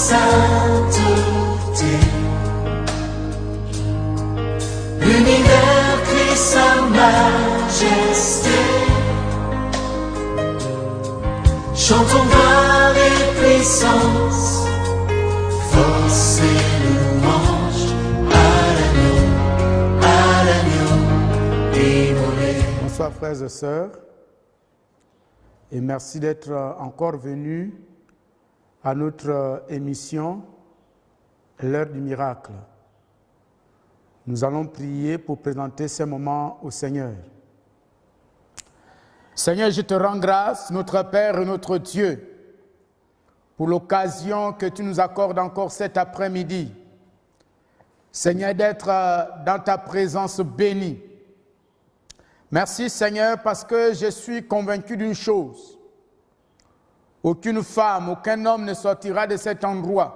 sainteté. L'univers crie sa majesté. Chantons gloire et puissance, force et louange à l'agneau immolé. Bonsoir frères et sœurs, et merci d'être encore venus à notre émission L'heure du miracle. Nous allons prier pour présenter ces moments au Seigneur. Seigneur, je te rends grâce, notre Père et notre Dieu, pour l'occasion que tu nous accordes encore cet après-midi. Seigneur, d'être dans ta présence bénie. Merci Seigneur, parce que je suis convaincu d'une chose. Aucune femme, aucun homme ne sortira de cet endroit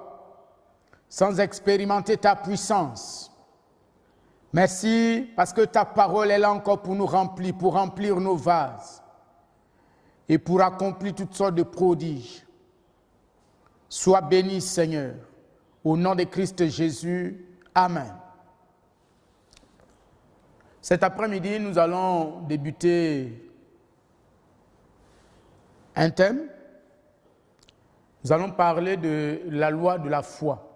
sans expérimenter ta puissance. Merci parce que ta parole est là encore pour nous remplir, pour remplir nos vases et pour accomplir toutes sortes de prodiges. Sois béni Seigneur, au nom de Christ Jésus. Amen. Cet après-midi, nous allons débuter un thème. Nous allons parler de la loi de la foi.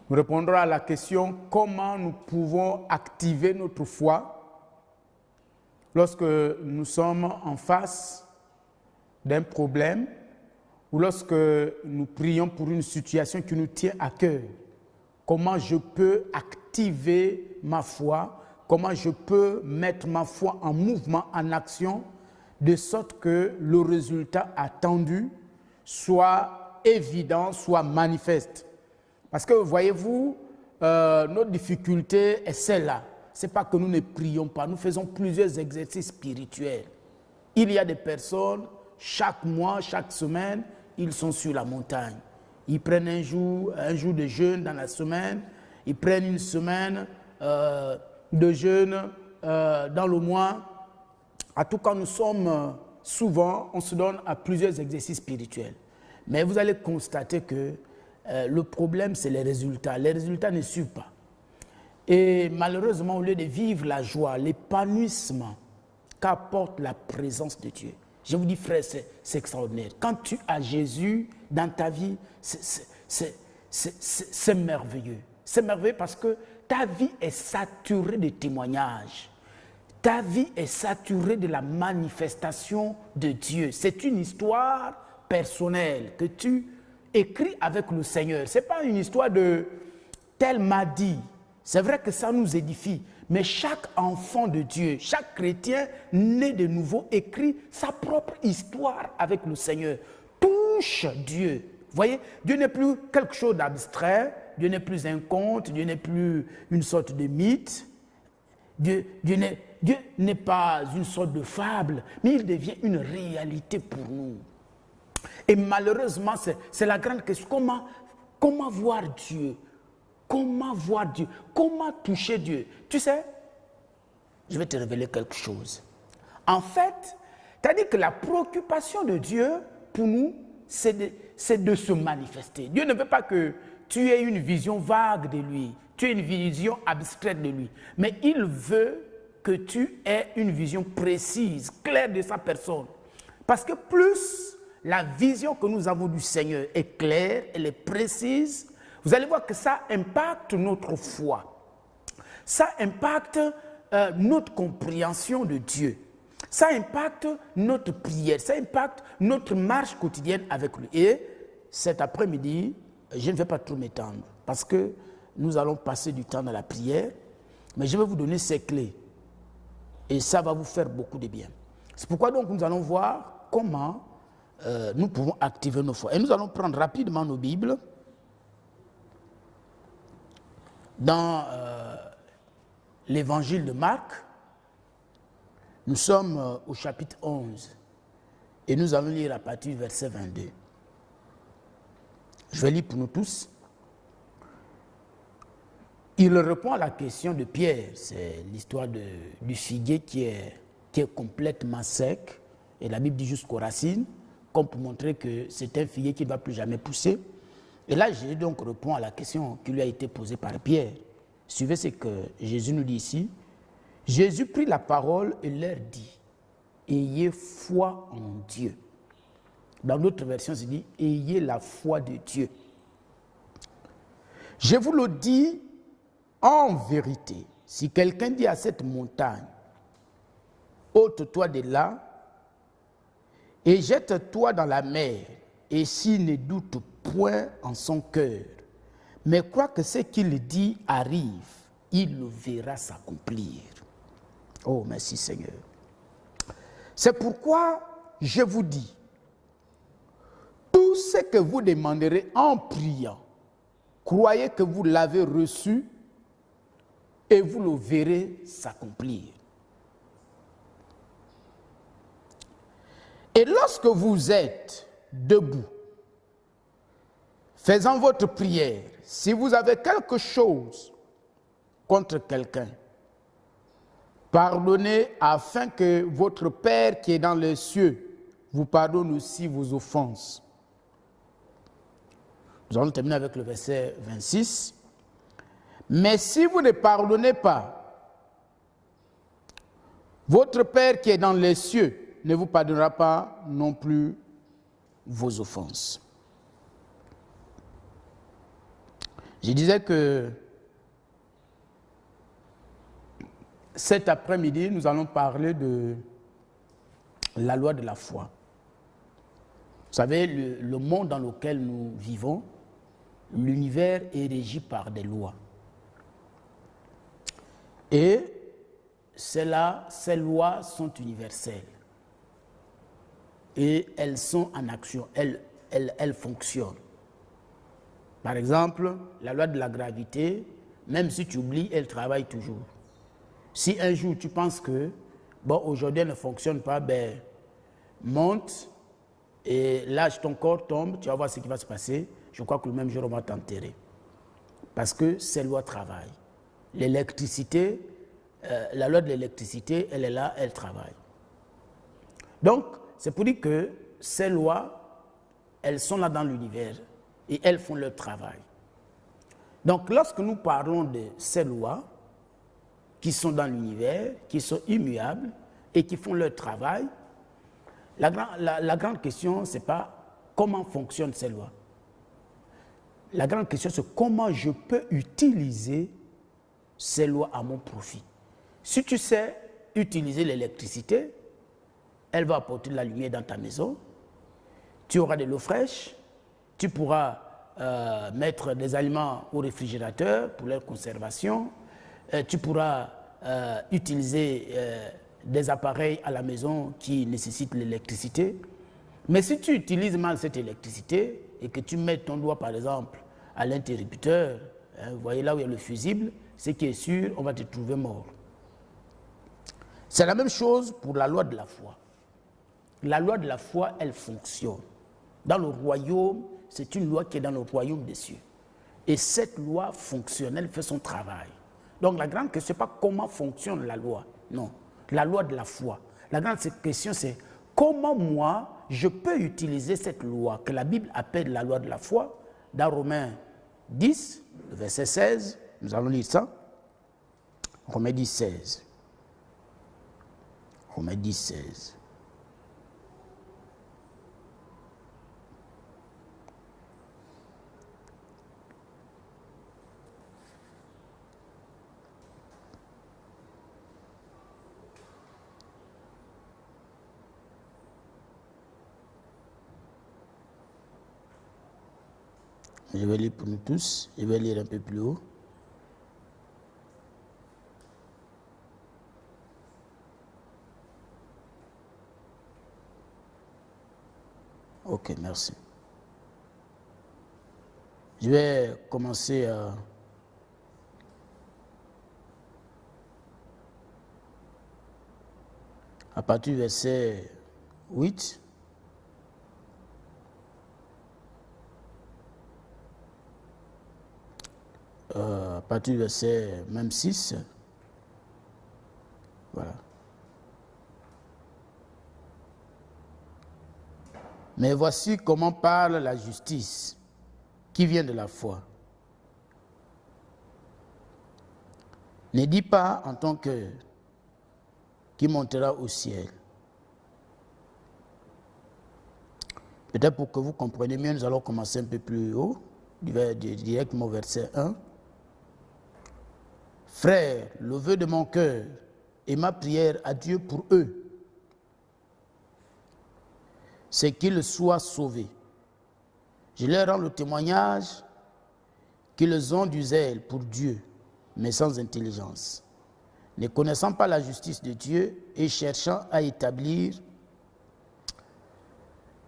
Nous répondrons à la question comment nous pouvons activer notre foi lorsque nous sommes en face d'un problème ou lorsque nous prions pour une situation qui nous tient à cœur. Comment je peux activer ma foi, comment je peux mettre ma foi en mouvement, en action, de sorte que le résultat attendu soit évident, soit manifeste. Parce que, voyez-vous, notre difficulté est celle-là. Ce n'est pas que nous ne prions pas, nous faisons plusieurs exercices spirituels. Il y a des personnes, chaque mois, chaque semaine, ils sont sur la montagne. Ils prennent un jour de jeûne dans la semaine, ils prennent une semaine de jeûne dans le mois. En tout cas, nous sommes souvent, on se donne à plusieurs exercices spirituels. Mais vous allez constater que le problème, c'est les résultats. Les résultats ne suivent pas. Et malheureusement, au lieu de vivre la joie, l'épanouissement qu'apporte la présence de Dieu, je vous dis, frère, c'est extraordinaire. Quand tu as Jésus dans ta vie, c'est merveilleux. C'est merveilleux parce que ta vie est saturée de témoignages. Ta vie est saturée de la manifestation de Dieu. C'est une histoire personnelle que tu écris avec le Seigneur. Ce n'est pas une histoire de « tel m'a dit ». C'est vrai que ça nous édifie. Mais chaque enfant de Dieu, chaque chrétien né de nouveau écrit sa propre histoire avec le Seigneur. Touche Dieu. Vous voyez, Dieu n'est plus quelque chose d'abstrait, Dieu n'est plus un conte, Dieu n'est plus une sorte de mythe. Dieu n'est pas une sorte de fable, mais il devient une réalité pour nous. Et malheureusement, c'est la grande question. Comment voir Dieu? Comment voir Dieu? Comment toucher Dieu? Tu sais, je vais te révéler quelque chose. En fait, c'est-à-dire que la préoccupation de Dieu, pour nous, c'est de se manifester. Dieu ne veut pas que tu aies une vision vague de lui, tu aies une vision abstraite de lui, mais il veut que tu aies une vision précise, claire de sa personne. Parce que plus la vision que nous avons du Seigneur est claire, elle est précise, vous allez voir que ça impacte notre foi. Ça impacte notre compréhension de Dieu. Ça impacte notre prière. Ça impacte notre marche quotidienne avec lui. Et cet après-midi, je ne vais pas trop m'étendre parce que nous allons passer du temps dans la prière, mais je vais vous donner ces clés. Et ça va vous faire beaucoup de bien. C'est pourquoi donc nous allons voir comment nous pouvons activer nos foi. Et nous allons prendre rapidement nos Bibles dans l'évangile de Marc. Nous sommes au chapitre 11 et nous allons lire à partir du verset 22. Je vais lire pour nous tous. Il répond à la question de Pierre. C'est l'histoire du figuier qui est complètement sec. Et la Bible dit jusqu'aux racines. comme pour montrer que c'est un figuier qui ne va plus jamais pousser. Et là, Jésus donc répond à la question qui lui a été posée par Pierre. Suivez ce que Jésus nous dit ici. Jésus prit la parole et leur dit, ayez foi en Dieu. Dans d'autres versions, c'est dit, ayez la foi de Dieu. Je vous le dis en vérité, si quelqu'un dit à cette montagne, ôte-toi de là et jette-toi dans la mer, et s'il ne doute point en son cœur, mais croit que ce qu'il dit arrive, il le verra s'accomplir. Oh, merci Seigneur. C'est pourquoi je vous dis, tout ce que vous demanderez en priant, croyez que vous l'avez reçu et vous le verrez s'accomplir. Et lorsque vous êtes debout, faisant votre prière, si vous avez quelque chose contre quelqu'un, pardonnez afin que votre Père qui est dans les cieux vous pardonne aussi vos offenses. Nous allons terminer avec le verset 26. Mais si vous ne pardonnez pas, votre Père qui est dans les cieux ne vous pardonnera pas non plus vos offenses. Je disais que cet après-midi, nous allons parler de la loi de la foi. Vous savez, le monde dans lequel nous vivons, l'univers est régi par des lois. Et ces lois sont universelles. Et elles sont en action, elles fonctionnent. Par exemple, la loi de la gravité, même si tu oublies, elle travaille toujours. Si un jour tu penses que, bon, aujourd'hui elle ne fonctionne pas, ben, monte et lâche ton corps, tombe, tu vas voir ce qui va se passer. Je crois que le même jour, on va t'enterrer. Parce que ces lois travaillent. L'électricité, la loi de l'électricité, elle est là, elle travaille. Donc, c'est pour dire que ces lois, elles sont là dans l'univers et elles font leur travail. Donc, lorsque nous parlons de ces lois qui sont dans l'univers, qui sont immuables et qui font leur travail, la grande question, ce n'est pas comment fonctionnent ces lois. La grande question, c'est comment je peux utiliser ces lois à mon profit. Si tu sais utiliser l'électricité, elle va apporter de la lumière dans ta maison, tu auras de l'eau fraîche, tu pourras mettre des aliments au réfrigérateur pour leur conservation, tu pourras utiliser des appareils à la maison qui nécessitent l'électricité. Mais si tu utilises mal cette électricité et que tu mets ton doigt, par exemple, à l'interrupteur, vous voyez là où il y a le fusible, ce qui est sûr, on va te trouver mort. C'est la même chose pour la loi de la foi. La loi de la foi, elle fonctionne. Dans le royaume, c'est une loi qui est dans le royaume des cieux. Et cette loi fonctionne, elle fait son travail. Donc la grande question, ce n'est pas comment fonctionne la loi, non. La loi de la foi. La grande question, c'est comment moi, je peux utiliser cette loi que la Bible appelle la loi de la foi. Dans Romains 10, verset 16, nous allons lire ça. Romains 10, 16. Romains 10, 16. Je vais lire pour nous tous. Je vais lire un peu plus haut. Ok, merci. Je vais commencer à partir du verset 8. À partir du verset même 6. Voilà. Mais voici comment parle la justice qui vient de la foi. Ne dis pas en ton cœur qui montera au ciel. Peut-être pour que vous compreniez mieux, nous allons commencer un peu plus haut, directement au verset 1. Frères, le vœu de mon cœur et ma prière à Dieu pour eux, c'est qu'ils soient sauvés. Je leur rends le témoignage qu'ils ont du zèle pour Dieu, mais sans intelligence, ne connaissant pas la justice de Dieu et cherchant à établir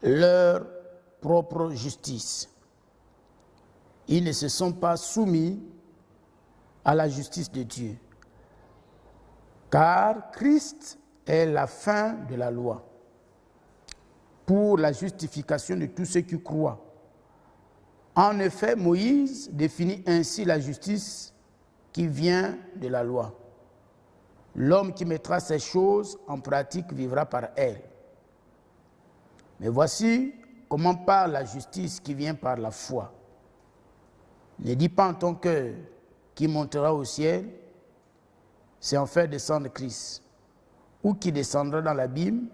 leur propre justice. Ils ne se sont pas soumis à la justice de Dieu, car Christ est la fin de la loi pour la justification de tous ceux qui croient. En effet, Moïse définit ainsi la justice qui vient de la loi. L'homme qui mettra ces choses en pratique vivra par elles. Mais voici comment parle la justice qui vient par la foi. Ne dis pas en ton cœur qui montera au ciel, c'est en faire descendre Christ, ou qui descendra dans l'abîme,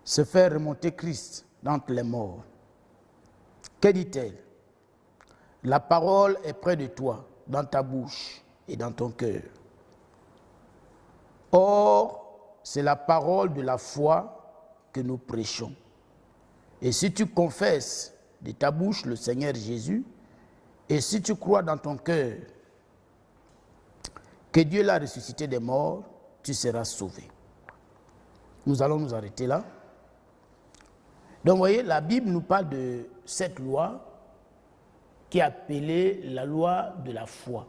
se faire remonter Christ d'entre les morts. Que dit-elle? La parole est près de toi, dans ta bouche et dans ton cœur. Or, c'est la parole de la foi que nous prêchons. Et si tu confesses de ta bouche le Seigneur Jésus, et si tu crois dans ton cœur que Dieu l'a ressuscité des morts, tu seras sauvé. Nous allons nous arrêter là. Donc, vous voyez, la Bible nous parle de cette loi qui est appelée la loi de la foi.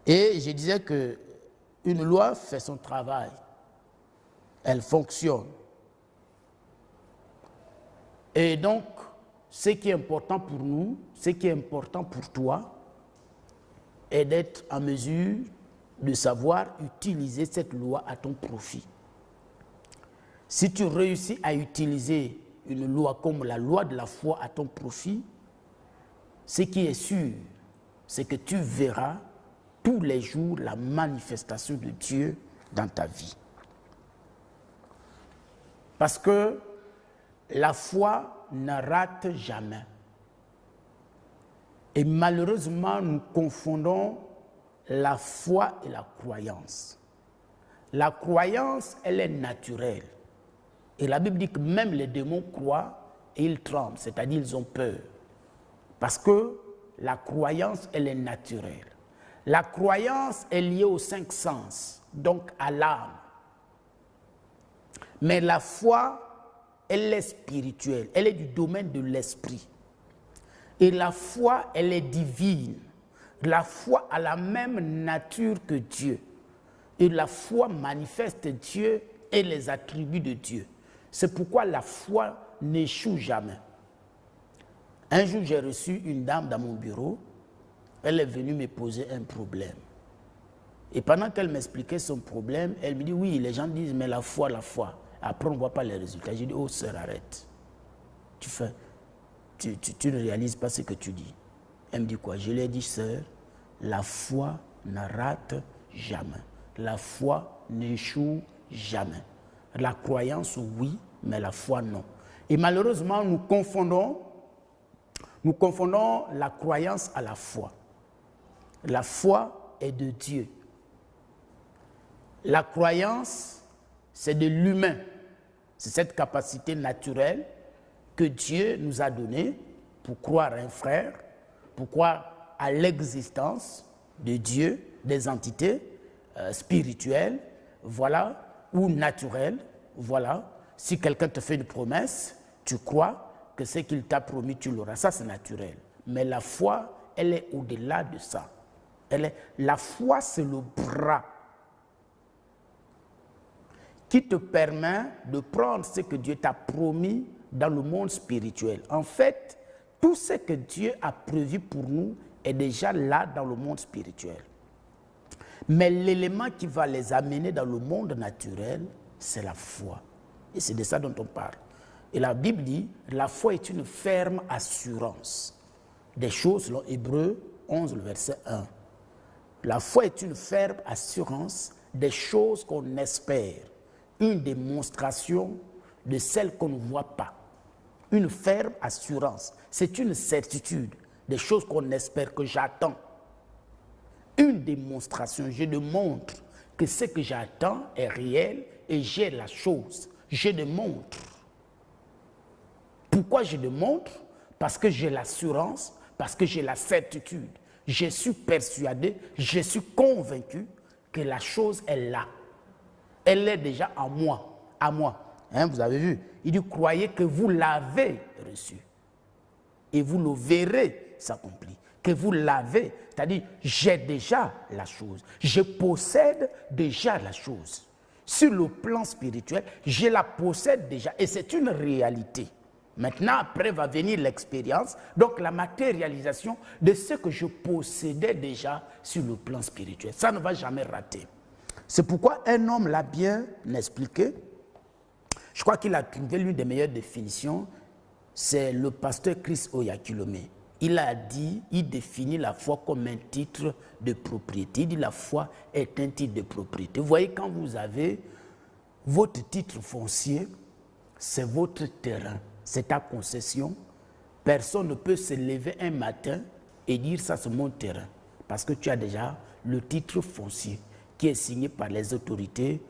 Et je disais qu'une loi fait son travail. Elle fonctionne. Et donc, ce qui est important pour nous, ce qui est important pour toi, est d'être en mesure de savoir utiliser cette loi à ton profit. Si tu réussis à utiliser une loi comme la loi de la foi à ton profit, ce qui est sûr, c'est que tu verras tous les jours la manifestation de Dieu dans ta vie. Parce que la foi ne rate jamais. Et malheureusement, nous confondons la foi et la croyance. La croyance, elle est naturelle. Et la Bible dit que même les démons croient et ils tremblent, c'est-à-dire ils ont peur. Parce que la croyance, elle est naturelle. La croyance est liée aux 5 sens, donc à l'âme. Mais la foi, elle est spirituelle, elle est du domaine de l'esprit. Et la foi, elle est divine. La foi a la même nature que Dieu. Et la foi manifeste Dieu et les attributs de Dieu. C'est pourquoi la foi n'échoue jamais. Un jour, j'ai reçu une dame dans mon bureau. Elle est venue me poser un problème. Et pendant qu'elle m'expliquait son problème, elle me dit, oui, les gens disent, mais la foi. Après, on ne voit pas les résultats. J'ai dit, oh, sœur, arrête. Tu ne réalises pas ce que tu dis. Elle me dit quoi? Je lui ai dit, sœur, la foi ne rate jamais. La foi n'échoue jamais. La croyance, oui, mais la foi, non. Et malheureusement, nous confondons la croyance à la foi. La foi est de Dieu. La croyance, c'est de l'humain. C'est cette capacité naturelle que Dieu nous a donnée pour croire à un frère, pour croire à l'existence de Dieu, des entités spirituelles, voilà, ou naturelles, voilà. Si quelqu'un te fait une promesse, tu crois que ce qu'il t'a promis, tu l'auras. Ça, c'est naturel. Mais la foi, elle est au-delà de ça. La foi, c'est le bras qui te permet de prendre ce que Dieu t'a promis dans le monde spirituel. En fait, tout ce que Dieu a prévu pour nous est déjà là dans le monde spirituel. Mais l'élément qui va les amener dans le monde naturel, c'est la foi. Et c'est de ça dont on parle. Et la Bible dit, la foi est une ferme assurance des choses, selon Hébreux 11, le verset 1. La foi est une ferme assurance des choses qu'on espère, une démonstration de celles qu'on ne voit pas. Une ferme assurance, c'est une certitude des choses qu'on espère, que j'attends. Une démonstration, je démontre que ce que j'attends est réel et j'ai la chose. Je démontre. Pourquoi je démontre? Parce que j'ai l'assurance, parce que j'ai la certitude. Je suis persuadé, je suis convaincu que la chose est là. Elle est déjà en moi, à moi. Hein, vous avez vu, il dit, croyez que vous l'avez reçu. Et vous le verrez s'accomplir. Que vous l'avez, c'est-à-dire, j'ai déjà la chose. Je possède déjà la chose. Sur le plan spirituel, je la possède déjà. Et c'est une réalité. Maintenant, après va venir l'expérience, donc la matérialisation de ce que je possédais déjà sur le plan spirituel. Ça ne va jamais rater. C'est pourquoi un homme l'a bien expliqué. Je crois qu'il a trouvé l'une des meilleures définitions. C'est le pasteur Chris Oyakhilome. Il a dit, il définit la foi comme un titre de propriété. Il dit la foi est un titre de propriété. Vous voyez, quand vous avez votre titre foncier, c'est votre terrain. C'est ta concession. Personne ne peut se lever un matin et dire ça c'est mon terrain. Parce que tu as déjà le titre foncier qui est signé par les autorités.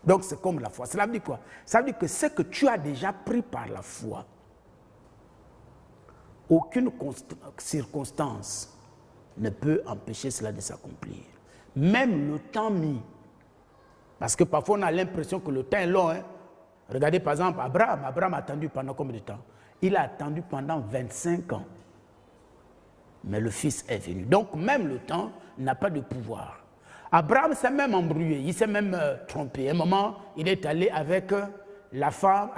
Donc c'est comme la foi. Cela veut dire quoi? Ça veut dire que ce que tu as déjà pris par la foi, aucune circonstance ne peut empêcher cela de s'accomplir. Même le temps mis. Parce que parfois on a l'impression que le temps est long. Hein? Regardez par exemple Abraham. Abraham a attendu pendant combien de temps? Il a attendu pendant 25 ans. Mais le fils est venu. Donc même le temps n'a pas de pouvoir. Abraham s'est même embrouillé, il s'est même trompé. À un moment, il est allé avec la femme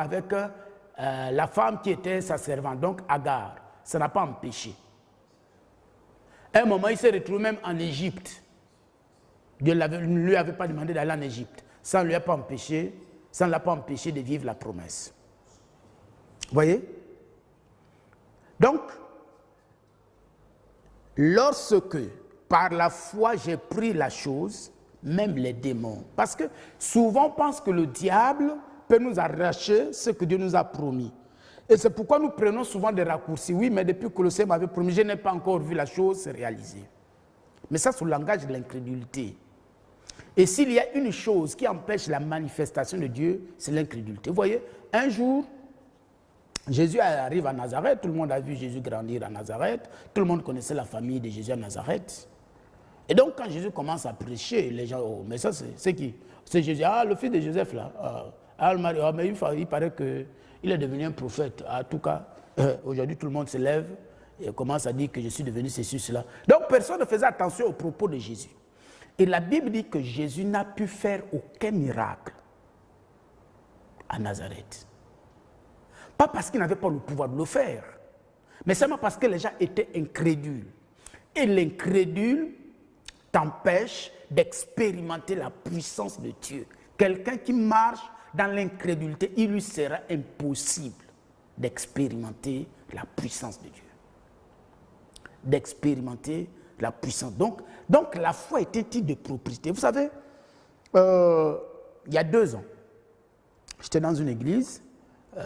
qui était sa servante, donc Agar. Ça n'a pas empêché. À un moment, il s'est retrouvé même en Égypte. Dieu ne lui avait pas demandé d'aller en Égypte. Ça ne l'a pas empêché de vivre la promesse. Vous voyez? Donc, lorsque par la foi j'ai pris la chose, même les démons. Parce que souvent on pense que le diable peut nous arracher ce que Dieu nous a promis. Et c'est pourquoi nous prenons souvent des raccourcis. Oui, mais depuis que Colossiens m'avait promis, je n'ai pas encore vu la chose se réaliser. Mais ça, c'est le langage de l'incrédulité. Et s'il y a une chose qui empêche la manifestation de Dieu, c'est l'incrédulité. Vous voyez, un jour, Jésus arrive à Nazareth, tout le monde a vu Jésus grandir à Nazareth, tout le monde connaissait la famille de Jésus à Nazareth. Et donc, quand Jésus commence à prêcher, les gens, oh, mais ça, c'est qui? C'est Jésus, le fils de Joseph, là. Mais il paraît qu'il est devenu un prophète. En tout cas, aujourd'hui, tout le monde se lève et commence à dire que je suis devenu ceci, cela. Donc, personne ne faisait attention aux propos de Jésus. Et la Bible dit que Jésus n'a pu faire aucun miracle à Nazareth. Pas parce qu'il n'avait pas le pouvoir de le faire, mais seulement parce que les gens étaient incrédules. Et l'incrédule t'empêche d'expérimenter la puissance de Dieu. Quelqu'un qui marche dans l'incrédulité, il lui sera impossible d'expérimenter la puissance de Dieu. D'expérimenter la puissance. Donc la foi est un titre de propriété. Vous savez, il y a 2 ans, j'étais dans une église,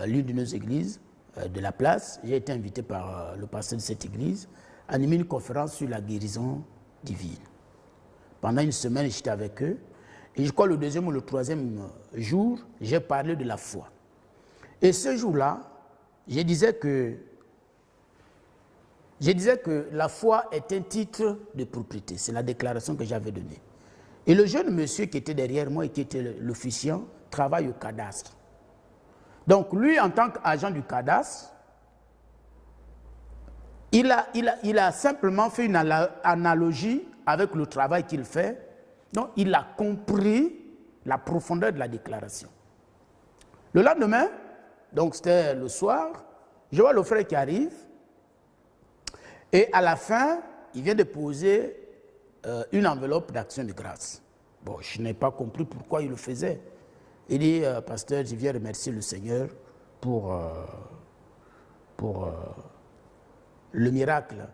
l'une de nos églises de la place. J'ai été invité par le pasteur de cette église à animer une conférence sur la guérison divine. Pendant une semaine, j'étais avec eux. Et je crois le 2e ou le 3e jour, j'ai parlé de la foi. Et ce jour-là, je disais que la foi est un titre de propriété. C'est la déclaration que j'avais donnée. Et le jeune monsieur qui était derrière moi et qui était l'officiant travaille au cadastre. Donc lui, en tant qu'agent du cadastre, il a simplement fait une analogie avec le travail qu'il fait. Donc il a compris la profondeur de la déclaration. Le lendemain, donc c'était le soir, je vois le frère qui arrive. Et à la fin, il vient de poser une enveloppe d'action de grâce. Bon, je n'ai pas compris pourquoi il le faisait. Il dit, pasteur, je viens remercier le Seigneur pour le miracle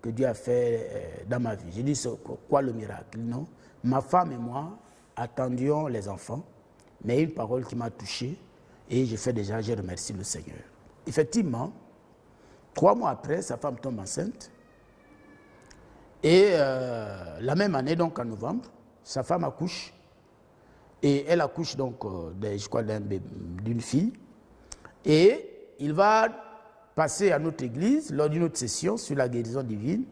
que Dieu a fait dans ma vie. J'ai dit, c'est quoi le miracle? Non. Ma femme et moi attendions les enfants, mais une parole qui m'a touché et j'ai remercié le Seigneur. Effectivement, 3 mois après, sa femme tombe enceinte. Et la même année, donc en novembre, sa femme accouche. Et elle accouche donc, je crois, d'une fille. Et il va passer à notre église lors d'une autre session sur la guérison divine.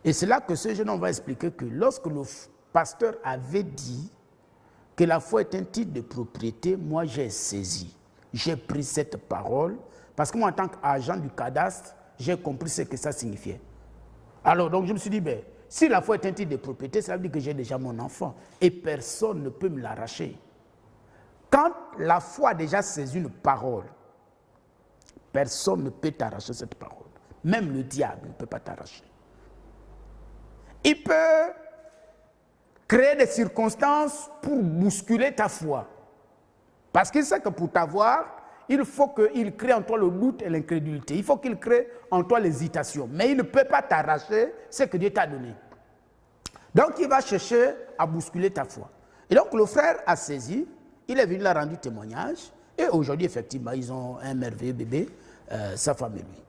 Et c'est là que ce jeune homme va expliquer que lorsque le pasteur avait dit que la foi est un titre de propriété, moi j'ai saisi. J'ai pris cette parole parce que moi en tant qu'agent du cadastre, j'ai compris ce que ça signifiait. Alors donc je me suis dit, ben, si la foi est un titre de propriété, ça veut dire que j'ai déjà mon enfant et personne ne peut me l'arracher. Quand la foi a déjà saisi une parole, personne ne peut t'arracher cette parole. Même le diable ne peut pas t'arracher. Il peut créer des circonstances pour bousculer ta foi. Parce qu'il sait que pour t'avoir, il faut qu'il crée en toi le doute et l'incrédulité. Il faut qu'il crée en toi l'hésitation. Mais il ne peut pas t'arracher ce que Dieu t'a donné. Donc il va chercher à bousculer ta foi. Et donc le frère a saisi, il est venu leur rendre témoignage. Et aujourd'hui, effectivement, ils ont un merveilleux bébé, sa femme et lui.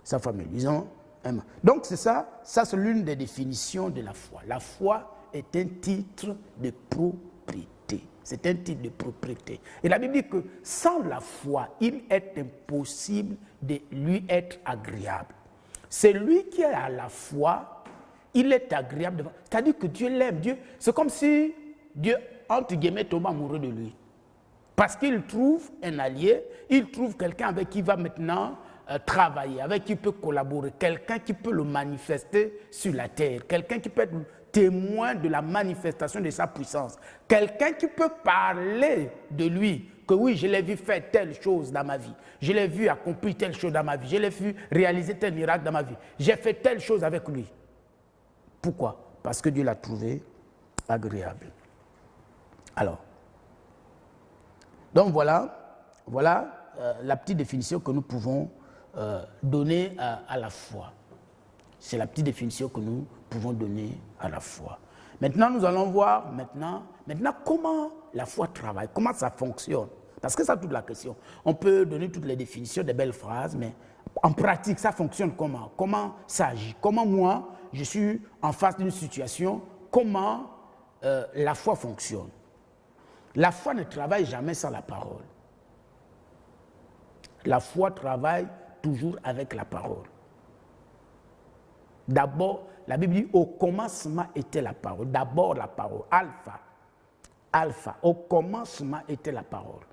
Sa femme et lui, ils ont un... Donc c'est ça c'est l'une des définitions de la foi. La foi est un titre de propriété. C'est un titre de propriété. Et la Bible dit que sans la foi, il est impossible de lui être agréable. C'est lui qui a la foi, il est agréable devant. C'est-à-dire que Dieu l'aime. C'est comme si Dieu, entre guillemets, tombe amoureux de lui. Parce qu'il trouve un allié, il trouve quelqu'un avec qui il va maintenant travailler, avec qui il peut collaborer, quelqu'un qui peut le manifester sur la terre, quelqu'un qui peut être témoin de la manifestation de sa puissance, quelqu'un qui peut parler de lui, que oui, je l'ai vu faire telle chose dans ma vie, je l'ai vu accomplir telle chose dans ma vie, je l'ai vu réaliser tel miracle dans ma vie, j'ai fait telle chose avec lui. Pourquoi? Parce que Dieu l'a trouvé agréable. Alors, donc voilà la petite définition que nous pouvons donner à la foi. C'est la petite définition que nous pouvons donner à la foi. Maintenant, nous allons voir maintenant comment la foi travaille, comment ça fonctionne. Parce que c'est toute la question. On peut donner toutes les définitions, des belles phrases, mais en pratique, ça fonctionne comment? Comment ça agit? Comment moi, je suis en face d'une situation, comment la foi fonctionne? La foi ne travaille jamais sans la parole. La foi travaille toujours avec la parole. D'abord, la Bible dit, au commencement était la parole. D'abord la parole, alpha. Alpha, au commencement était la parole.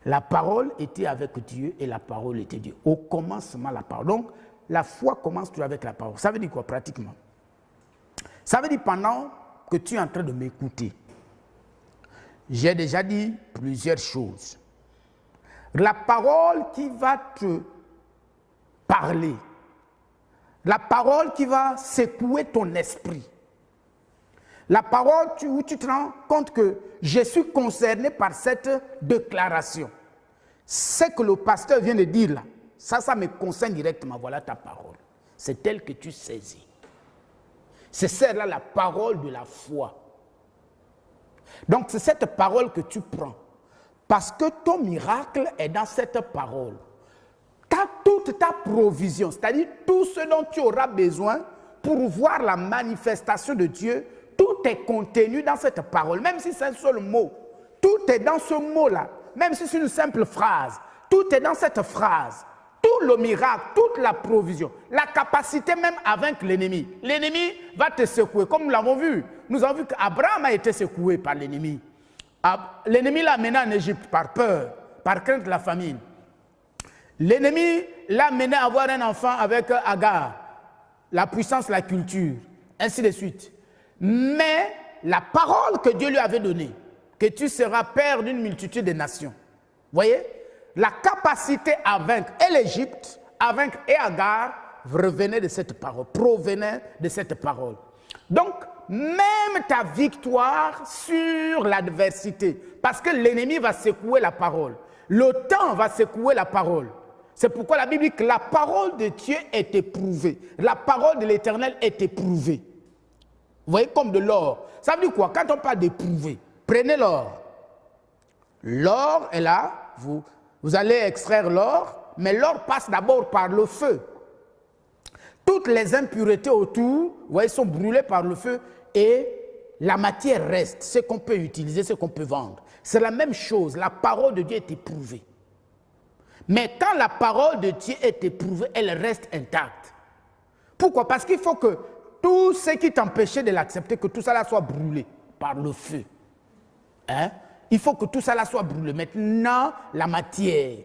La parole était avec Dieu et la parole était Dieu. Au commencement, la parole. Donc, la foi commence toujours avec la parole. Ça veut dire quoi, pratiquement? Ça veut dire pendant que tu es en train de m'écouter, j'ai déjà dit plusieurs choses. La parole qui va te parler, la parole qui va secouer ton esprit, la parole où tu te rends compte que je suis concerné par cette déclaration. Ce que le pasteur vient de dire là, ça me concerne directement. Voilà ta parole. C'est elle que tu saisis. C'est celle-là la parole de la foi. Donc c'est cette parole que tu prends. Parce que ton miracle est dans cette parole. Toute ta provision, c'est-à-dire tout ce dont tu auras besoin pour voir la manifestation de Dieu, tout est contenu dans cette parole, même si c'est un seul mot. Tout est dans ce mot-là, même si c'est une simple phrase. Tout est dans cette phrase. Tout le miracle, toute la provision, la capacité même à vaincre l'ennemi. L'ennemi va te secouer, comme nous l'avons vu. Nous avons vu qu'Abraham a été secoué par l'ennemi. L'ennemi l'a mené en Égypte par peur, par crainte de la famine. L'ennemi l'a mené à avoir un enfant avec Agar, la puissance, la culture, ainsi de suite. Mais la parole que Dieu lui avait donnée, que tu seras père d'une multitude de nations. Voyez, la capacité à vaincre et l'Égypte, à vaincre et Agar, revenait de cette parole, provenait de cette parole. Donc, même ta victoire sur l'adversité. Parce que l'ennemi va secouer la parole. Le temps va secouer la parole. C'est pourquoi la Bible dit que la parole de Dieu est éprouvée. La parole de l'Éternel est éprouvée. Vous voyez, comme de l'or. Ça veut dire quoi? Quand on parle d'éprouver, prenez l'or. L'or est là, vous allez extraire l'or, mais l'or passe d'abord par le feu. Toutes les impuretés autour, vous voyez, sont brûlées par le feu et la matière reste, ce qu'on peut utiliser, ce qu'on peut vendre. C'est la même chose, la parole de Dieu est éprouvée. Mais quand la parole de Dieu est éprouvée, elle reste intacte. Pourquoi? Parce qu'il faut que tout ce qui t'empêchait de l'accepter, que tout ça soit brûlé par le feu. Hein? Il faut que tout ça soit brûlé. Maintenant, la matière,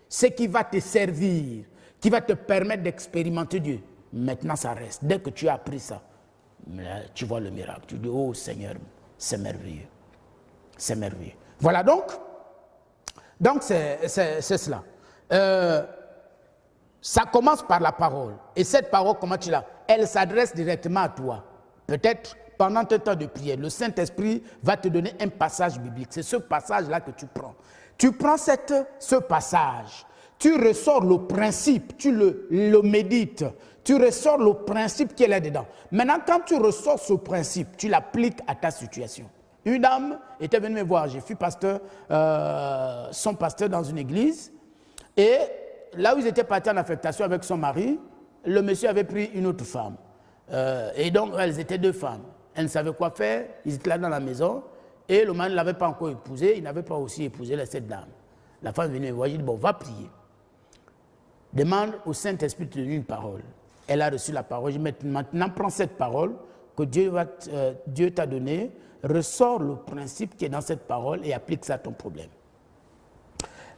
ce qui va te servir, qui va te permettre d'expérimenter Dieu, maintenant ça reste. Dès que tu as appris ça, tu vois le miracle. Tu dis, oh Seigneur, c'est merveilleux. C'est merveilleux. Voilà donc c'est cela. Ça commence par la parole. Et cette parole, comment tu l'as? Elle s'adresse directement à toi. Peut-être pendant ton temps de prière, le Saint-Esprit va te donner un passage biblique. C'est ce passage-là que tu prends. Tu prends ce passage, tu ressors le principe, tu le médites, tu ressors le principe qui est là-dedans. Maintenant, quand tu ressors ce principe, tu l'appliques à ta situation. Une dame était venue me voir, j'ai fui pasteur, son pasteur dans une église, et là où ils étaient partis en affectation avec son mari, le monsieur avait pris une autre femme. Et donc, elles étaient deux femmes. Elles ne savaient quoi faire, ils étaient là dans la maison, et le mari ne l'avait pas encore épousée, il n'avait pas aussi épousé cette dame. La femme venait me voir, j'ai dit, bon, va prier. Demande au Saint-Esprit de te donner une parole. Elle a reçu la parole, je dis, maintenant prends cette parole que Dieu t'a donnée, ressort le principe qui est dans cette parole et applique ça à ton problème.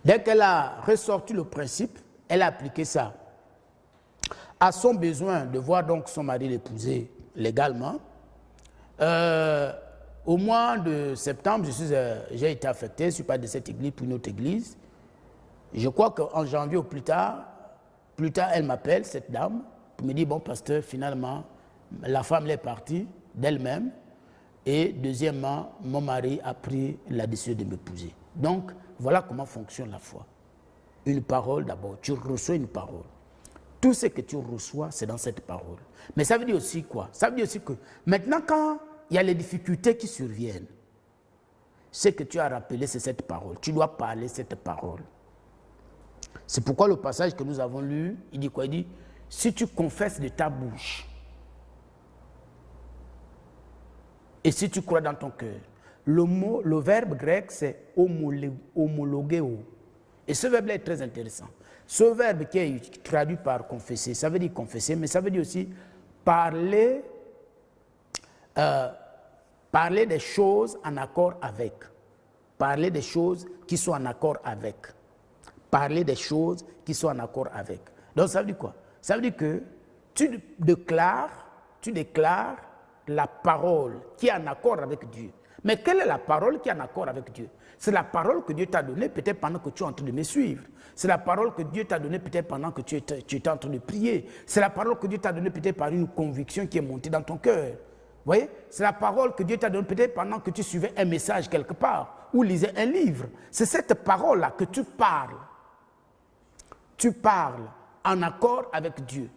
Dès qu'elle a ressorti le principe, elle a appliqué ça à son besoin de voir donc son mari l'épouser légalement. Au mois de septembre, j'ai été affecté, je ne suis pas de cette église pour une autre église. Je crois qu'en janvier ou plus tard, elle m'appelle, cette dame, pour me dire, bon pasteur, finalement, la femme est partie d'elle-même. Et deuxièmement, mon mari a pris la décision de m'épouser. Donc, voilà comment fonctionne la foi. Une parole d'abord, tu reçois une parole. Tout ce que tu reçois, c'est dans cette parole. Mais ça veut dire aussi quoi? Ça veut dire aussi que maintenant, quand il y a les difficultés qui surviennent, ce que tu as rappelé, c'est cette parole. Tu dois parler cette parole. C'est pourquoi le passage que nous avons lu, il dit quoi? Il dit, si tu confesses de ta bouche, et si tu crois dans ton cœur, le verbe grec, c'est homologeo. Et ce verbe-là est très intéressant. Ce verbe qui est traduit par confesser, ça veut dire confesser, mais ça veut dire aussi parler des choses en accord avec. Parler des choses qui sont en accord avec. Parler des choses qui sont en accord avec. Donc ça veut dire quoi? Ça veut dire que tu déclares la parole qui est en accord avec Dieu. Mais quelle est la parole qui est en accord avec Dieu? C'est la parole que Dieu t'a donnée peut-être pendant que tu es en train de me suivre. C'est la parole que Dieu t'a donnée peut-être pendant que tu étais en train de prier. C'est la parole que Dieu t'a donnée peut-être par une conviction qui est montée dans ton cœur. Vous voyez? C'est la parole que Dieu t'a donnée peut-être pendant que tu suivais un message quelque part ou lisais un livre. C'est cette parole-là que tu parles. Tu parles en accord avec Dieu.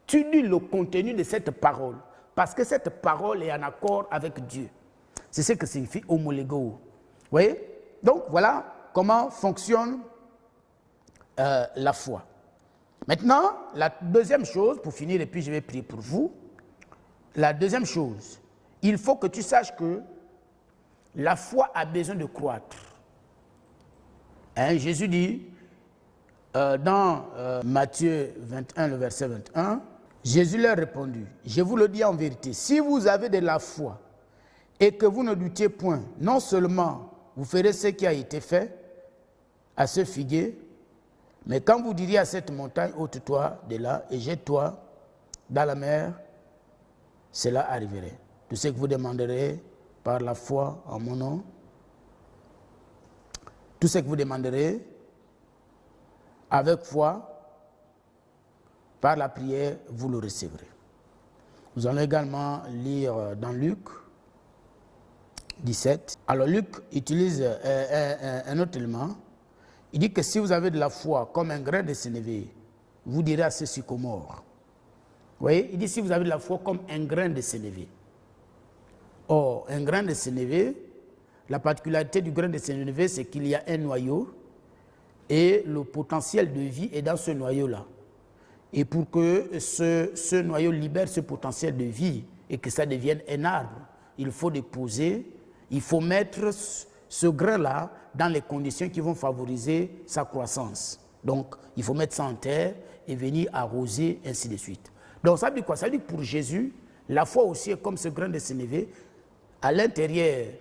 Tu dis le contenu de cette parole. Parce que cette parole est en accord avec Dieu. C'est ce que signifie homologeo. Vous voyez? Donc voilà comment fonctionne la foi. Maintenant, la deuxième chose, pour finir, et puis je vais prier pour vous. La deuxième chose, il faut que tu saches que la foi a besoin de croître. Hein, Jésus dit dans Matthieu 21, le verset 21, Jésus leur répondit, je vous le dis en vérité, si vous avez de la foi et que vous ne doutiez point, non seulement vous ferez ce qui a été fait à ce figuier, mais quand vous diriez à cette montagne, ôte-toi de là et jette-toi dans la mer, cela arriverait. Tout ce que vous demanderez par la foi en mon nom, tout ce que vous demanderez avec foi, par la prière, vous le recevrez. Nous allons également lire dans Luc 17. Alors Luc utilise un autre élément. Il dit que si vous avez de la foi comme un grain de sénévé, vous direz à ce sycomore. Vous voyez, il dit si vous avez de la foi comme un grain de sénévé. Or, un grain de sénévé, la particularité du grain de sénévé, c'est qu'il y a un noyau et le potentiel de vie est dans ce noyau-là. Et pour que ce noyau libère ce potentiel de vie et que ça devienne un arbre, il faut déposer, il faut mettre ce grain-là dans les conditions qui vont favoriser sa croissance. Donc, il faut mettre ça en terre et venir arroser, ainsi de suite. Donc, ça veut dire quoi? Ça veut dire que pour Jésus, la foi aussi est comme ce grain de sénévé, à l'intérieur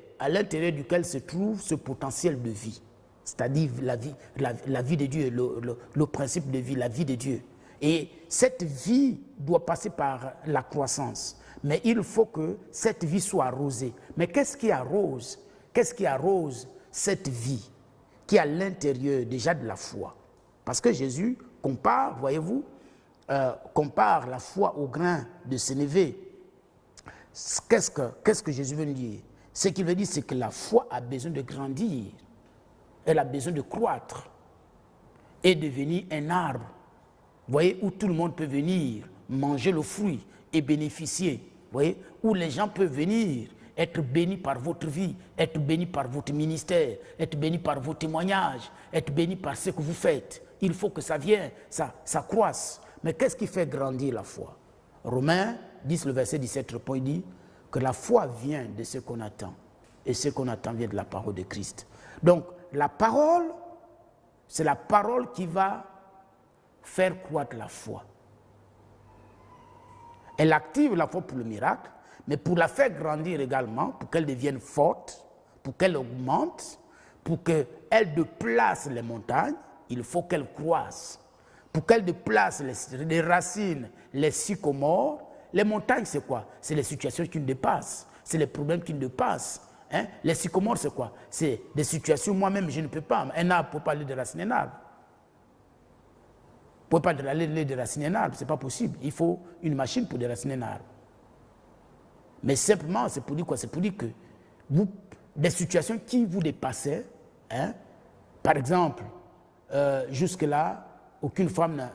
duquel se trouve ce potentiel de vie, c'est-à-dire la vie de Dieu, le principe de vie, la vie de Dieu. Et cette vie doit passer par la croissance. Mais il faut que cette vie soit arrosée. Mais qu'est-ce qui arrose? Qu'est-ce qui arrose cette vie qui est à l'intérieur déjà de la foi? Parce que Jésus compare, voyez-vous, compare la foi au grain de sénévé. Qu'est-ce que Jésus veut nous dire? Ce qu'il veut dire, c'est que la foi a besoin de grandir. Elle a besoin de croître et devenir un arbre. Vous voyez, où tout le monde peut venir manger le fruit et bénéficier. Vous voyez, où les gens peuvent venir être bénis par votre vie, être bénis par votre ministère, être bénis par vos témoignages, être bénis par ce que vous faites. Il faut que ça vienne, ça croisse. Mais qu'est-ce qui fait grandir la foi? Romains 10, le verset 17 répond, il dit que la foi vient de ce qu'on attend. Et ce qu'on attend vient de la parole de Christ. Donc, la parole, c'est la parole qui va faire croître la foi. Elle active la foi pour le miracle, mais pour la faire grandir également, pour qu'elle devienne forte, pour qu'elle augmente, pour qu'elle déplace les montagnes, il faut qu'elle croisse. Pour qu'elle déplace les racines, les sycomores, les montagnes c'est quoi? C'est les situations qui nous dépassent, c'est les problèmes qui nous dépassent. Hein? Les sycomores c'est quoi? C'est des situations moi-même je ne peux pas. Un arbre ne peut pas aller déraciner un arbre. Vous ne pouvez pas aller déraciner un arbre, ce n'est pas possible. Il faut une machine pour déraciner un arbre. Mais simplement, c'est pour dire quoi? C'est pour dire que des situations qui vous dépassaient, hein? Par exemple, jusque-là, aucune femme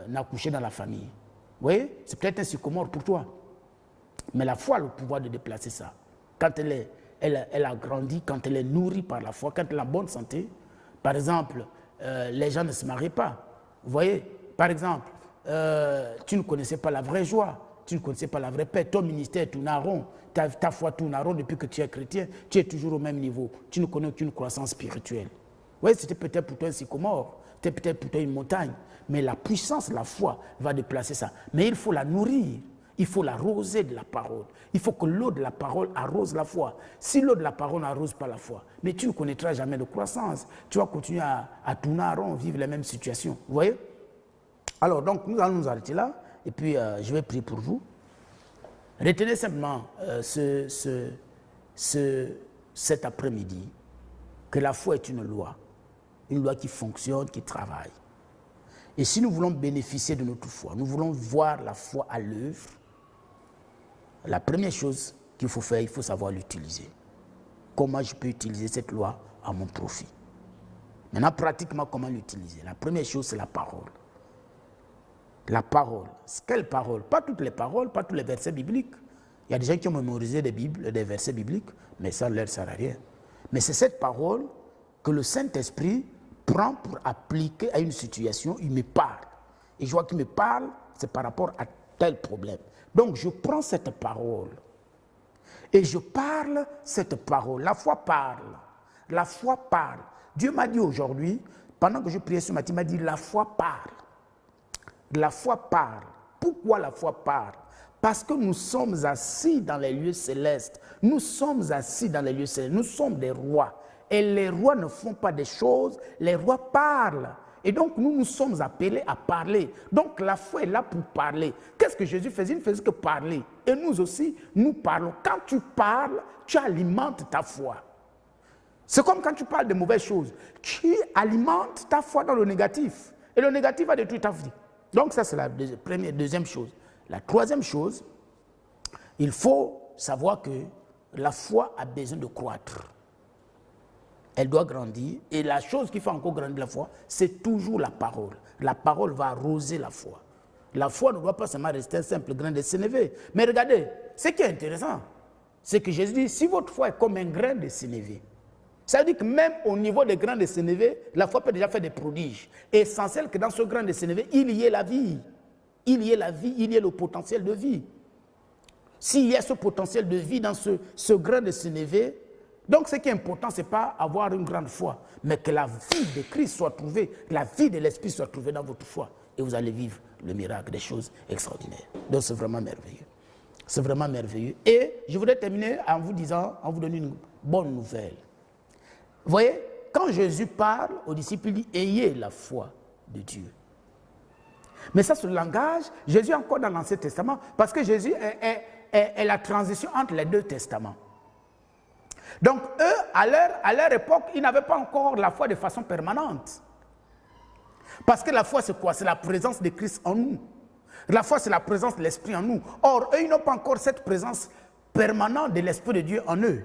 n'a couché dans la famille. Vous voyez? C'est peut-être un sycomore pour toi. Mais la foi a le pouvoir de déplacer ça. Quand elle a grandi, quand elle est nourrie par la foi, quand elle est en bonne santé, par exemple, les gens ne se marient pas. Vous voyez? Par exemple, tu ne connaissais pas la vraie joie, tu ne connaissais pas la vraie paix, ton ministère tourne à rond, ta foi tourne à rond depuis que tu es chrétien, tu es toujours au même niveau, tu ne connais aucune croissance spirituelle. Vous voyez, c'était peut-être pour toi un sycomore, c'était peut-être pour toi une montagne, mais la puissance, la foi va déplacer ça. Mais il faut la nourrir, il faut l'arroser de la parole. Il faut que l'eau de la parole arrose la foi. Si l'eau de la parole n'arrose pas la foi, mais tu ne connaîtras jamais de croissance. Tu vas continuer à tourner à rond, vivre les mêmes situations. Vous voyez? Alors, donc, nous allons nous arrêter là, et puis je vais prier pour vous. Retenez simplement cet après-midi que la foi est une loi qui fonctionne, qui travaille. Et si nous voulons bénéficier de notre foi, nous voulons voir la foi à l'œuvre, la première chose qu'il faut faire, il faut savoir l'utiliser. Comment je peux utiliser cette loi à mon profit? Maintenant, pratiquement, comment l'utiliser? La première chose, c'est la parole. La parole. Quelle parole? Pas toutes les paroles, pas tous les versets bibliques. Il y a des gens qui ont mémorisé des versets bibliques, mais ça ne leur sert à rien. Mais c'est cette parole que le Saint-Esprit prend pour appliquer à une situation. Il me parle. Et je vois qu'il me parle, c'est par rapport à tel problème. Donc je prends cette parole et je parle cette parole. La foi parle. La foi parle. Dieu m'a dit aujourd'hui, pendant que je priais ce matin, il m'a dit la foi parle. La foi parle. Pourquoi la foi parle? Parce que nous sommes assis dans les lieux célestes. Nous sommes assis dans les lieux célestes. Nous sommes des rois. Et les rois ne font pas des choses, les rois parlent. Et donc nous sommes appelés à parler. Donc la foi est là pour parler. Qu'est-ce que Jésus faisait? Il ne faisait que parler. Et nous aussi, nous parlons. Quand tu parles, tu alimentes ta foi. C'est comme quand tu parles de mauvaises choses. Tu alimentes ta foi dans le négatif. Et le négatif va détruire ta vie. Donc ça, c'est la deuxième chose. La troisième chose, Il faut savoir que la foi a besoin de croître. Elle doit grandir. Et la chose qui fait encore grandir la foi, c'est toujours la parole. La parole va arroser la foi. La foi ne doit pas seulement rester un simple grain de sénévé. Mais regardez, ce qui est intéressant, c'est que Jésus dit, si votre foi est comme un grain de sénévé, ça veut dire que même au niveau des grains de sénévé, la foi peut déjà faire des prodiges. Et essentiel que dans ce grain de sénévé, il y ait la vie. Il y ait la vie, il y ait le potentiel de vie. S'il y a ce potentiel de vie dans ce grain de sénévé, donc ce qui est important, ce n'est pas avoir une grande foi, mais que la vie de Christ soit trouvée, la vie de l'Esprit soit trouvée dans votre foi. Et vous allez vivre le miracle, des choses extraordinaires. Donc c'est vraiment merveilleux. C'est vraiment merveilleux. Et je voudrais terminer en vous disant, en vous donnant une bonne nouvelle. Vous voyez, quand Jésus parle aux disciples, il dit, ayez la foi de Dieu. Mais ça, c'est le langage, Jésus est encore dans l'Ancien Testament, parce que Jésus est la transition entre les deux testaments. Donc eux, à leur époque, ils n'avaient pas encore la foi de façon permanente. Parce que la foi, c'est quoi? C'est la présence de Christ en nous. La foi, c'est la présence de l'Esprit en nous. Or, eux, ils n'ont pas encore cette présence permanente de l'Esprit de Dieu en eux.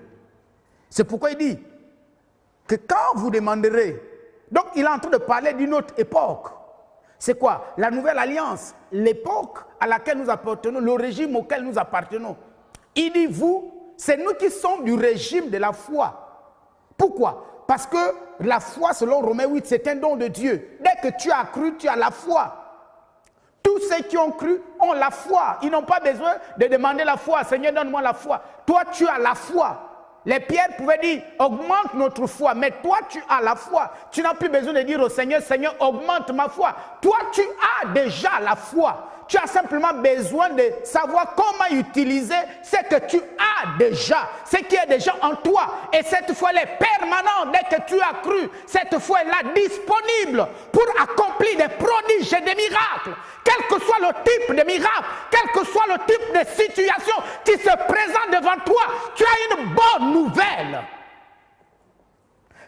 C'est pourquoi il dit que quand vous demanderez, donc il est en train de parler d'une autre époque. C'est quoi? La nouvelle alliance, l'époque à laquelle nous appartenons, le régime auquel nous appartenons. Il dit, vous, c'est nous qui sommes du régime de la foi. Pourquoi? Parce que la foi, selon Romains 8, c'est un don de Dieu. Dès que tu as cru, tu as la foi. Tous ceux qui ont cru ont la foi. Ils n'ont pas besoin de demander la foi. Seigneur, donne-moi la foi. Toi, tu as la foi. Les pierres pouvaient dire, augmente notre foi. Mais toi, tu as la foi. Tu n'as plus besoin de dire au Seigneur, Seigneur, augmente ma foi. Toi, tu as déjà la foi. Tu as simplement besoin de savoir comment utiliser ce que tu as déjà, ce qui est déjà en toi. Et cette foi, elle est permanente. Dès que tu as cru, cette foi est là, disponible pour accomplir des prodiges et des miracles. Quel que soit le type de miracle, quel que soit le type de situation qui se présente devant toi, tu as une bonne nouvelle.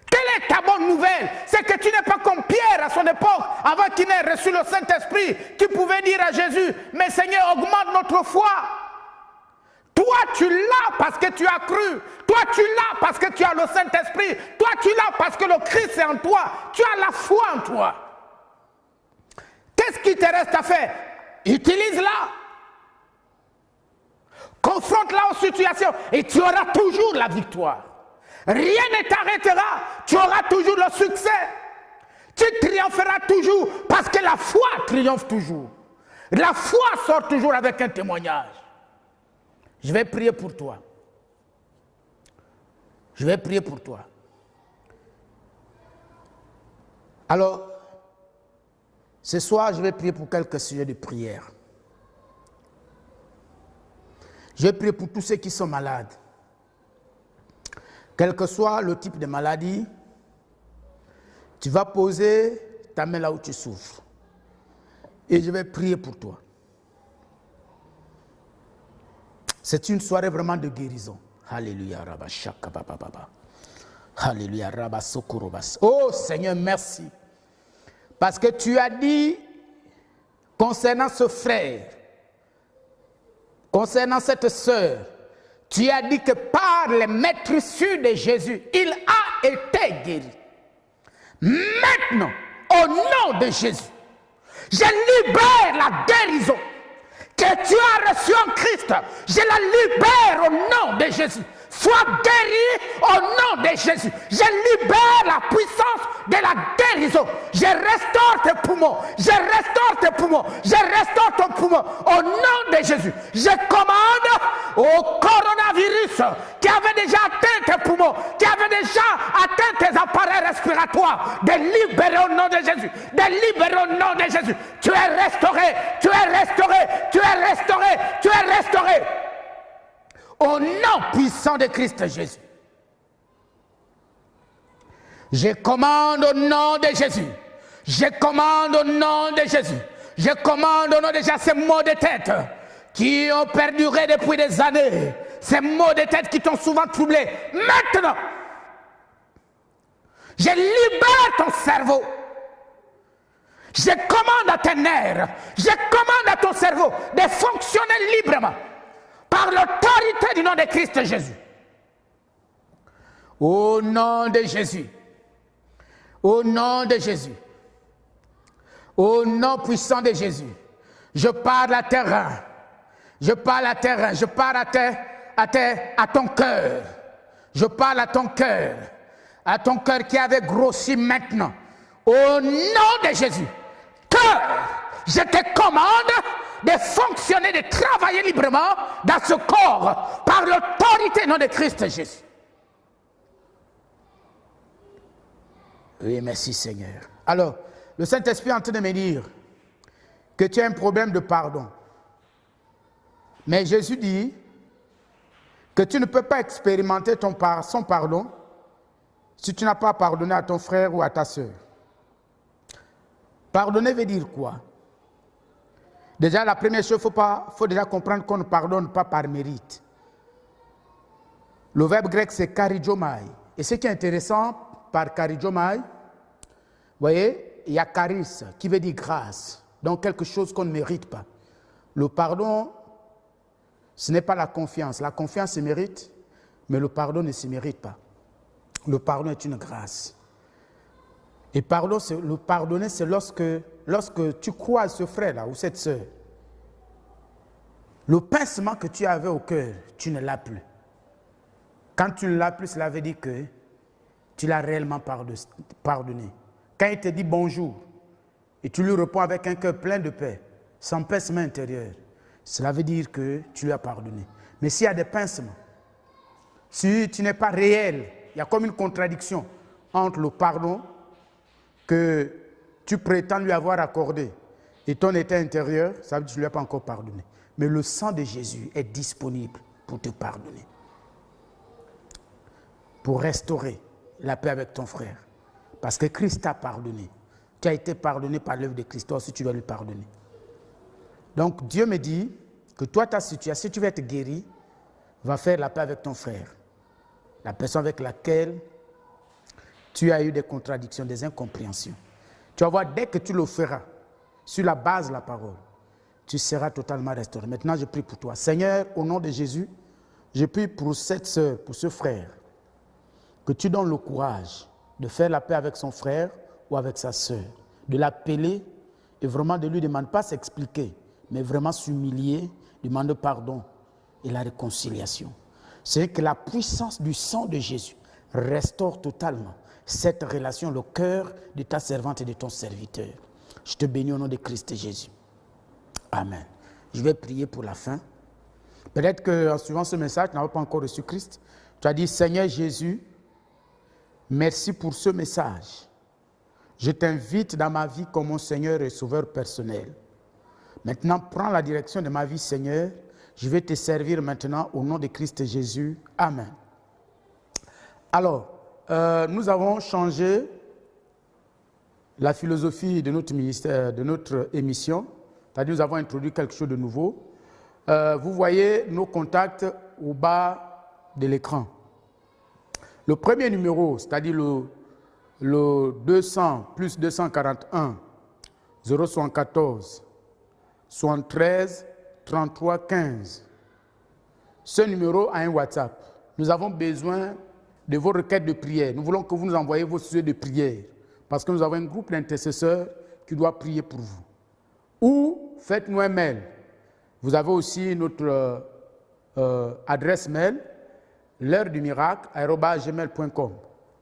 Quelle est ta bonne nouvelle? C'est que tu n'es pas comme Pierre à son époque, avant qu'il n'ait reçu le Saint-Esprit, qui pouvait dire à Jésus, mais Seigneur, augmente notre foi. Toi, tu l'as parce que tu as cru. Toi, tu l'as parce que tu as le Saint-Esprit. Toi, tu l'as parce que le Christ est en toi. Tu as la foi en toi. Qu'est-ce qui te reste à faire? Utilise-la. Confronte-la aux situations et tu auras toujours la victoire. Rien ne t'arrêtera, tu auras toujours le succès. Tu triompheras toujours parce que la foi triomphe toujours. La foi sort toujours avec un témoignage. Je vais prier pour toi. Je vais prier pour toi. Alors, ce soir, je vais prier pour quelques sujets de prière. Je vais prier pour tous ceux qui sont malades. Quel que soit le type de maladie, tu vas poser ta main là où tu souffres. Et je vais prier pour toi. C'est une soirée vraiment de guérison. Alléluia, Rabba Shaka Baba Baba. Alléluia, Rabba Sokorobas. Oh Seigneur, merci. Parce que tu as dit, concernant ce frère, concernant cette sœur, tu as dit que par les maîtrisses de Jésus, il a été guéri. Maintenant, au nom de Jésus, je libère la guérison que tu as reçue en Christ. Je la libère au nom de Jésus. Sois guéri au nom de Jésus. Je libère la puissance de la guérison. Je restaure tes poumons. Je restaure tes poumons. Je restaure ton poumon au nom de Jésus. Je commande au coronavirus qui avait déjà atteint tes poumons, qui avait déjà atteint tes appareils respiratoires, de libérer au nom de Jésus. De libérer au nom de Jésus. Tu es restauré. Tu es restauré. Tu es restauré. Tu es restauré. Au nom puissant de Christ Jésus. Je commande au nom de Jésus. Je commande au nom de Jésus. Je commande au nom de Jésus ces maux de tête qui ont perduré depuis des années. Ces maux de tête qui t'ont souvent troublé. Maintenant, je libère ton cerveau. Je commande à tes nerfs. Je commande à ton cerveau de fonctionner librement. Par par l'autorité du nom de Christ Jésus. Au nom de Jésus. Au nom de Jésus. Au nom puissant de Jésus. Je parle à terrain. Je parle à terrain. Je parle à ton cœur. Je parle à ton cœur. À ton cœur qui avait grossi maintenant. Au nom de Jésus. Cœur, je te commande de fonctionner, de travailler librement dans ce corps par l'autorité nom de Christ Jésus. Oui, merci Seigneur. Alors, le Saint-Esprit est en train de me dire que tu as un problème de pardon. Mais Jésus dit que tu ne peux pas expérimenter son pardon si tu n'as pas pardonné à ton frère ou à ta soeur. Pardonner veut dire quoi? Déjà, la première chose, il faut déjà comprendre qu'on ne pardonne pas par mérite. Le verbe grec, c'est charizomai. Et ce qui est intéressant par charizomai, vous voyez, il y a charis qui veut dire grâce, donc quelque chose qu'on ne mérite pas. Le pardon, ce n'est pas la confiance. La confiance se mérite, mais le pardon ne se mérite pas. Le pardon est une grâce. Et le pardonner, c'est lorsque tu crois à ce frère-là ou cette sœur, le pincement que tu avais au cœur, tu ne l'as plus. Quand tu ne l'as plus, cela veut dire que tu l'as réellement pardonné. Quand il te dit bonjour et tu lui réponds avec un cœur plein de paix, sans pincement intérieur, cela veut dire que tu lui as pardonné. Mais s'il y a des pincements, si tu n'es pas réel, il y a comme une contradiction entre le pardon que tu prétends lui avoir accordé et ton état intérieur, ça veut dire que tu ne lui as pas encore pardonné. Mais le sang de Jésus est disponible pour te pardonner, pour restaurer la paix avec ton frère. Parce que Christ t'a pardonné. Tu as été pardonné par l'œuvre de Christ, toi aussi tu dois lui pardonner. Donc Dieu me dit que toi, ta situation, si tu veux être guéri, va faire la paix avec ton frère. La personne avec laquelle tu as eu des contradictions, des incompréhensions. Tu vas voir, dès que tu le feras, sur la base de la parole, tu seras totalement restauré. Maintenant, je prie pour toi. Seigneur, au nom de Jésus, je prie pour cette sœur, pour ce frère, que tu donnes le courage de faire la paix avec son frère ou avec sa sœur, de l'appeler et vraiment de lui demander, pas s'expliquer, mais vraiment s'humilier, demander pardon et la réconciliation. C'est que la puissance du sang de Jésus restaure totalement cette relation, le cœur de ta servante et de ton serviteur. Je te bénis au nom de Christ Jésus. Amen. Je vais prier pour la fin. Peut-être qu'en suivant ce message, tu n'as pas encore reçu Christ. Tu as dit, Seigneur Jésus, merci pour ce message. Je t'invite dans ma vie comme mon Seigneur et Sauveur personnel. Maintenant, prends la direction de ma vie, Seigneur. Je vais te servir maintenant au nom de Christ Jésus. Amen. Alors, nous avons changé la philosophie de notre ministère, de notre émission. C'est-à-dire, nous avons introduit quelque chose de nouveau. Vous voyez nos contacts au bas de l'écran. Le premier numéro, c'est-à-dire le 200 plus 241 074 73 33 15. Ce numéro a un WhatsApp. Nous avons besoin de vos requêtes de prière. Nous voulons que vous nous envoyiez vos sujets de prière parce que nous avons un groupe d'intercesseurs qui doit prier pour vous. Ou faites-nous un mail. Vous avez aussi notre adresse mail, l'heure-du-miracle@gmail.com.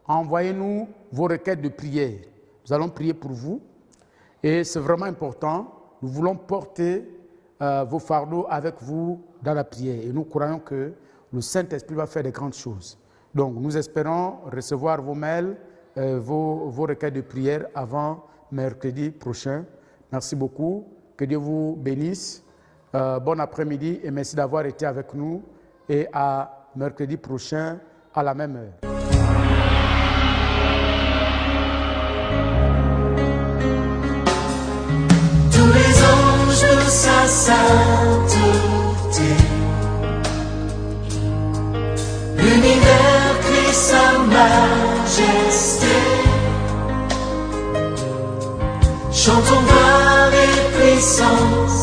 Envoyez-nous vos requêtes de prière. Nous allons prier pour vous et c'est vraiment important. Nous voulons porter vos fardeaux avec vous dans la prière et nous croyons que le Saint-Esprit va faire de grandes choses. Donc nous espérons recevoir vos mails, vos requêtes de prière avant mercredi prochain. Merci beaucoup. Que Dieu vous bénisse. Bon après-midi et merci d'avoir été avec nous. Et à mercredi prochain à la même heure. Tous les anges de sa sainteté, l'univers crie sa majesté. Chantons gloire et puissance